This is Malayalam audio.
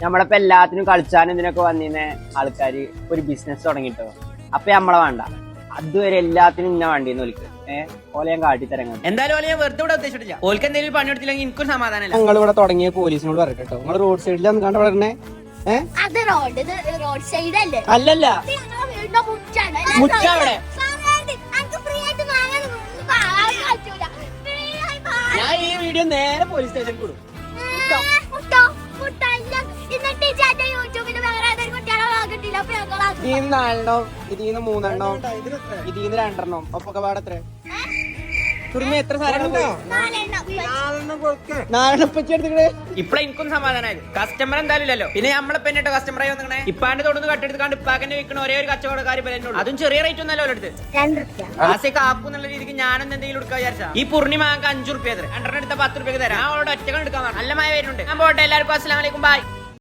നമ്മളിപ്പോ എല്ലാത്തിനും കളിച്ചാനും ഇതിനൊക്കെ വന്നിരുന്ന ആൾക്കാര് ഒരു ബിസിനസ് തുടങ്ങിട്ടോ. അപ്പൊ നമ്മളെ വേണ്ട, അതുവരെ എല്ലാത്തിനും ഇന്ന വണ്ടിന്ന് വിളിക്കും. ഓലെ ഞാൻ കാട്ടിത്തരങ്ങൾ. എന്തായാലും ഓലെ ഞാൻ വെറുതെ ഇവിടെ ഉദ്ദേശിച്ചിട്ടില്ല. ഓൽക്ക് എന്തെങ്കിലും പണിയെടുത്തില്ലെങ്കിൽ എനിക്കും സമാധാനമില്ല. ഞങ്ങൾ ഇവിടെ തുടങ്ങിയ പോലീസിനോട് പറയട്ടോ, നിങ്ങൾ റോഡ് സൈഡിൽ കണ്ട പറഞ്ഞേ. റോഡ് സൈഡ് അല്ലേ? അല്ലല്ല, മുറ്റവിടെ. ഞാൻ ഈ വീഡിയോ നേരെ പോലീസ് സ്റ്റേഷനിൽ കൊടുക്കും. ഇതിന്ന് 4 ഇതിന്ന് 3 ഇതിന്ന് 2 ഒപ്പൊക്കെ പാടത്രേ തുറമ എത്ര സാധനങ്ങൾ 4 എടുത്തിട്ട് ഇപ്പഴ എനിക്കും സമാധാനമായത്. കസ്റ്റമർ എന്തായാലും ഇല്ലല്ലോ. പിന്നെ നമ്മളിപ്പോ എന്നിട്ട് കസ്റ്റമറായി വന്നിങ്ങനെ ഇപ്പാന്റെ തൊടുന്ന് കട്ടെടുത്ത് ഇപ്പാക്കന്നെ വിൽക്കണ ഒരേ ഒരു കച്ചവടക്കാര് പറയുന്നുള്ളൂ. അതും ചെറിയ റേറ്റ് ഒന്നല്ലോ എടുത്ത് ആസെ കാക്കു എന്നുള്ള രീതിക്ക് ഞാനൊന്നും എന്തെങ്കിലും എടുക്കാൻ വിചാരിച്ചാ ഈ പൂർണിമ 5 റുപ്യ 2 എടുത്ത 10 റുപ്യക്ക് തരാം. അവളോട് ഒറ്റകൾ എടുക്കാൻ നല്ല മഴ വരുന്നുണ്ട്. ഞാൻ പോട്ടെ. എല്ലാവർക്കും അസ്സലാമു അലൈക്കും, ബൈ.